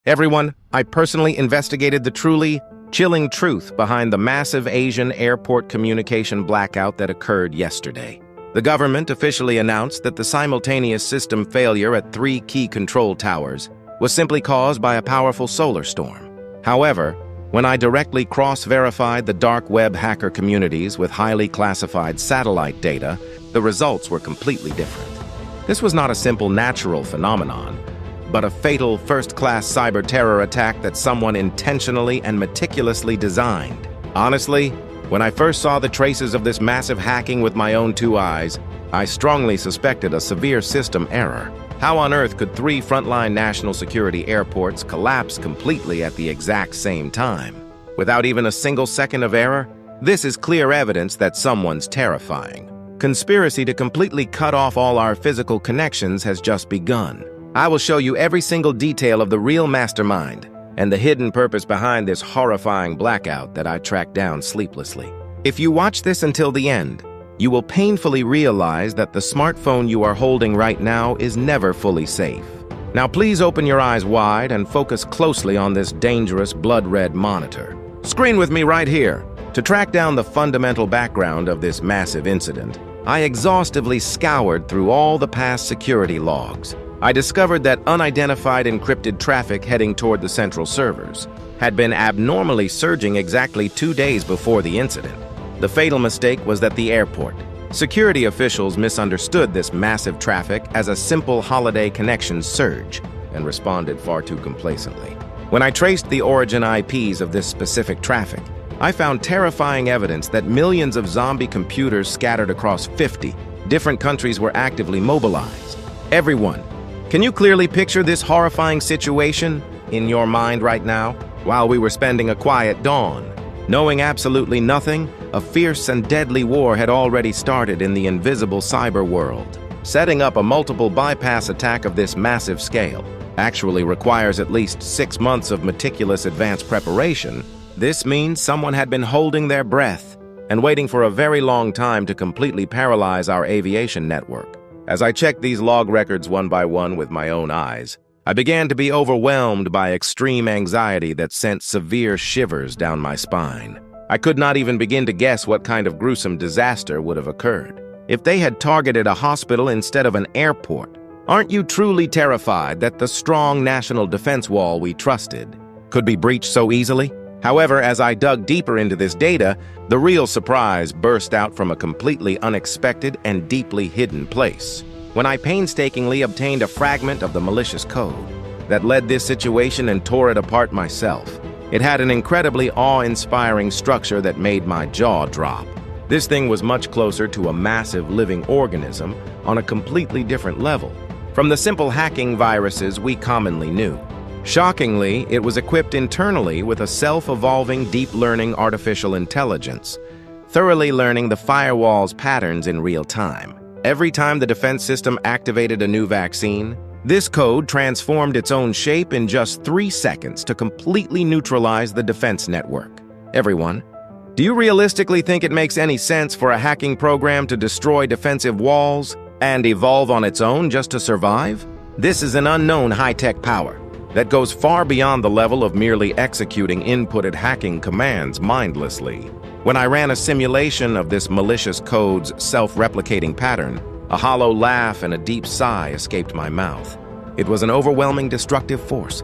Everyone, I personally investigated the truly chilling truth behind the massive Asian airport communication blackout that occurred yesterday. The government officially announced that the simultaneous system failure at 3 key control towers was simply caused by a powerful solar storm. However, when I directly cross-verified the dark web hacker communities with highly classified satellite data, the results were completely different. This was not a simple natural phenomenon, but a fatal first-class cyber terror attack that someone intentionally and meticulously designed. Honestly, when I first saw the traces of this massive hacking with my own 2 eyes, I strongly suspected a severe system error. How on earth could 3 frontline national security airports collapse completely at the exact same time? Without even a single second of error? This is clear evidence that someone's terrifying conspiracy to completely cut off all our physical connections has just begun. I will show you every single detail of the real mastermind and the hidden purpose behind this horrifying blackout that I tracked down sleeplessly. If you watch this until the end, you will painfully realize that the smartphone you are holding right now is never fully safe. Now please open your eyes wide and focus closely on this dangerous blood-red monitor. Screen with me right here. To track down the fundamental background of this massive incident, I exhaustively scoured through all the past security logs. I discovered that unidentified encrypted traffic heading toward the central servers had been abnormally surging exactly 2 days before the incident. The fatal mistake was that the airport. Security officials misunderstood this massive traffic as a simple holiday connection surge and responded far too complacently. When I traced the origin IPs of this specific traffic, I found terrifying evidence that millions of zombie computers scattered across 50 different countries were actively mobilized. Everyone, can you clearly picture this horrifying situation in your mind right now? While we were spending a quiet dawn, knowing absolutely nothing, a fierce and deadly war had already started in the invisible cyber world. Setting up a multiple bypass attack of this massive scale actually requires at least 6 months of meticulous advanced preparation. This means someone had been holding their breath and waiting for a very long time to completely paralyze our aviation network. As I checked these log records one by one with my own eyes, I began to be overwhelmed by extreme anxiety that sent severe shivers down my spine. I could not even begin to guess what kind of gruesome disaster would have occurred if they had targeted a hospital instead of an airport. Aren't you truly terrified that the strong national defense wall we trusted could be breached so easily? However, as I dug deeper into this data, the real surprise burst out from a completely unexpected and deeply hidden place. When I painstakingly obtained a fragment of the malicious code that led this situation and tore it apart myself, it had an incredibly awe-inspiring structure that made my jaw drop. This thing was much closer to a massive living organism on a completely different level from the simple hacking viruses we commonly knew. Shockingly, it was equipped internally with a self-evolving deep learning artificial intelligence, thoroughly learning the firewall's patterns in real time. Every time the defense system activated a new vaccine, this code transformed its own shape in just 3 seconds to completely neutralize the defense network. Everyone, do you realistically think it makes any sense for a hacking program to destroy defensive walls and evolve on its own just to survive? This is an unknown high-tech power that goes far beyond the level of merely executing inputted hacking commands mindlessly. When I ran a simulation of this malicious code's self-replicating pattern, a hollow laugh and a deep sigh escaped my mouth. It was an overwhelming destructive force,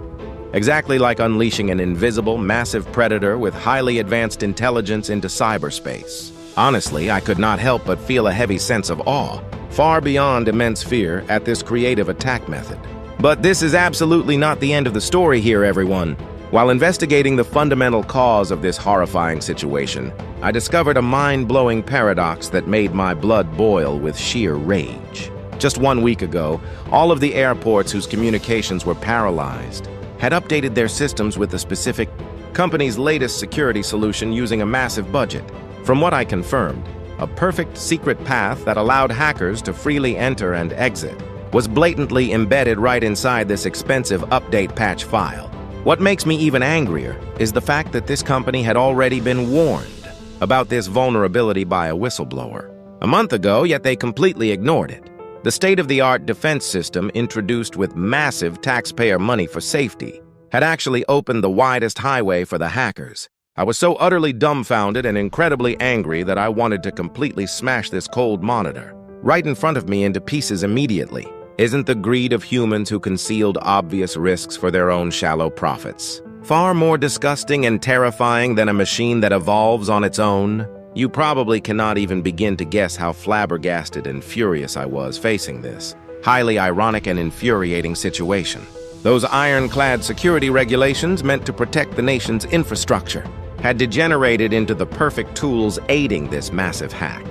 exactly like unleashing an invisible, massive predator with highly advanced intelligence into cyberspace. Honestly, I could not help but feel a heavy sense of awe, far beyond immense fear, at this creative attack method. But this is absolutely not the end of the story here, everyone. While investigating the fundamental cause of this horrifying situation, I discovered a mind-blowing paradox that made my blood boil with sheer rage. Just 1 week ago, all of the airports whose communications were paralyzed had updated their systems with the specific company's latest security solution using a massive budget. From what I confirmed, a perfect secret path that allowed hackers to freely enter and exit was blatantly embedded right inside this expensive update patch file. What makes me even angrier is the fact that this company had already been warned about this vulnerability by a whistleblower a month ago, yet they completely ignored it. The state-of-the-art defense system introduced with massive taxpayer money for safety had actually opened the widest highway for the hackers. I was so utterly dumbfounded and incredibly angry that I wanted to completely smash this cold monitor right in front of me into pieces immediately. Isn't the greed of humans who concealed obvious risks for their own shallow profits far more disgusting and terrifying than a machine that evolves on its own? You probably cannot even begin to guess how flabbergasted and furious I was facing this highly ironic and infuriating situation. Those ironclad security regulations meant to protect the nation's infrastructure had degenerated into the perfect tools aiding this massive hack.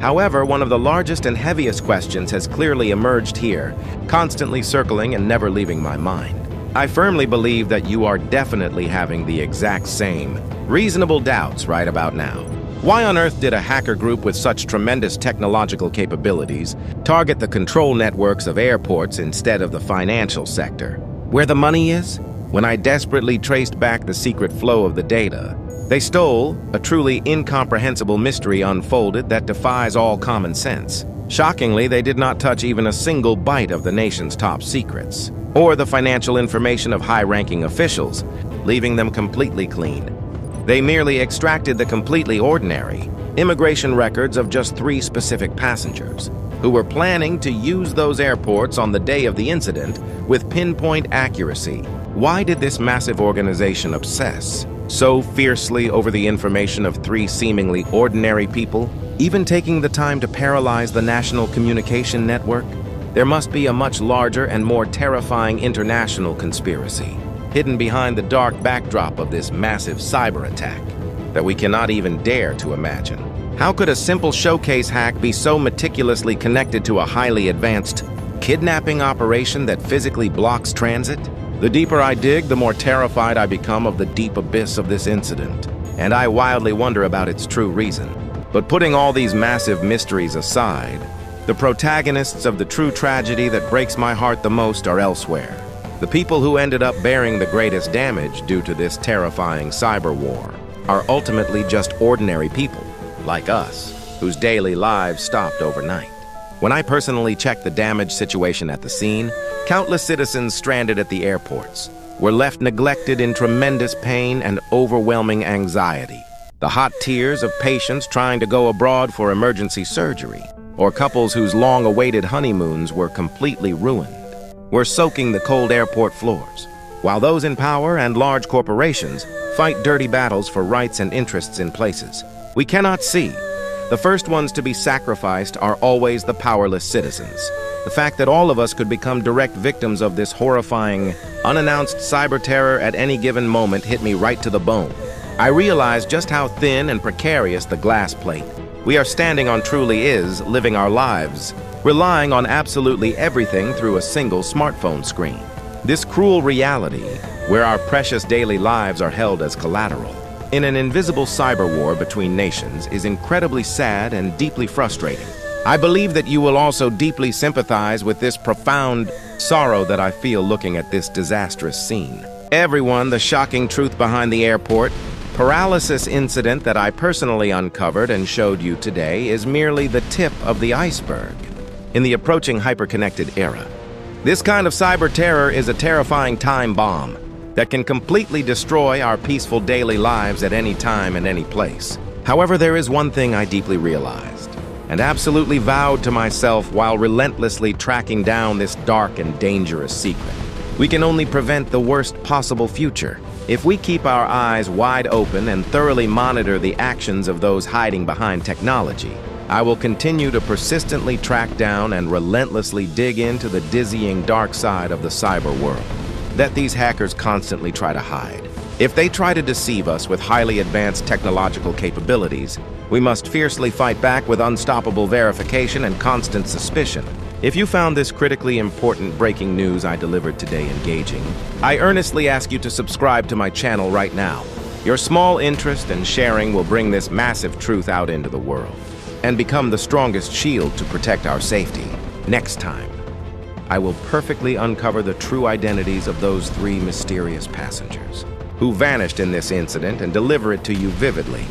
However, one of the largest and heaviest questions has clearly emerged here, constantly circling and never leaving my mind. I firmly believe that you are definitely having the exact same reasonable doubts right about now. Why on earth did a hacker group with such tremendous technological capabilities target the control networks of airports instead of the financial sector? Where the money is? When I desperately traced back the secret flow of the data, they stole a truly incomprehensible mystery unfolded that defies all common sense. Shockingly, they did not touch even a single byte of the nation's top secrets, or the financial information of high-ranking officials, leaving them completely clean. They merely extracted the completely ordinary immigration records of just 3 specific passengers, who were planning to use those airports on the day of the incident with pinpoint accuracy. Why did this massive organization obsess so fiercely over the information of 3 seemingly ordinary people, even taking the time to paralyze the national communication network? There must be a much larger and more terrifying international conspiracy, hidden behind the dark backdrop of this massive cyber attack that we cannot even dare to imagine. How could a simple showcase hack be so meticulously connected to a highly advanced kidnapping operation that physically blocks transit? The deeper I dig, the more terrified I become of the deep abyss of this incident, and I wildly wonder about its true reason. But putting all these massive mysteries aside, the protagonists of the true tragedy that breaks my heart the most are elsewhere. The people who ended up bearing the greatest damage due to this terrifying cyber war are ultimately just ordinary people, like us, whose daily lives stopped overnight. When I personally checked the damage situation at the scene, countless citizens stranded at the airports were left neglected in tremendous pain and overwhelming anxiety. The hot tears of patients trying to go abroad for emergency surgery, or couples whose long-awaited honeymoons were completely ruined, were soaking the cold airport floors, while those in power and large corporations fight dirty battles for rights and interests in places we cannot see. The first ones to be sacrificed are always the powerless citizens. The fact that all of us could become direct victims of this horrifying, unannounced cyber terror at any given moment hit me right to the bone. I realized just how thin and precarious the glass plate we are standing on truly is, living our lives, relying on absolutely everything through a single smartphone screen. This cruel reality, where our precious daily lives are held as collateral in an invisible cyber war between nations, is incredibly sad and deeply frustrating. I believe that you will also deeply sympathize with this profound sorrow that I feel looking at this disastrous scene. Everyone, the shocking truth behind the airport paralysis incident that I personally uncovered and showed you today is merely the tip of the iceberg in the approaching hyperconnected era. This kind of cyber terror is a terrifying time bomb that can completely destroy our peaceful daily lives at any time and any place. However, there is one thing I deeply realized and absolutely vowed to myself while relentlessly tracking down this dark and dangerous secret. We can only prevent the worst possible future if we keep our eyes wide open and thoroughly monitor the actions of those hiding behind technology. I will continue to persistently track down and relentlessly dig into the dizzying dark side of the cyber world that these hackers constantly try to hide. If they try to deceive us with highly advanced technological capabilities, we must fiercely fight back with unstoppable verification and constant suspicion. If you found this critically important breaking news I delivered today engaging, I earnestly ask you to subscribe to my channel right now. Your small interest and sharing will bring this massive truth out into the world and become the strongest shield to protect our safety. Next time, I will perfectly uncover the true identities of those 3 mysterious passengers who vanished in this incident and deliver it to you vividly.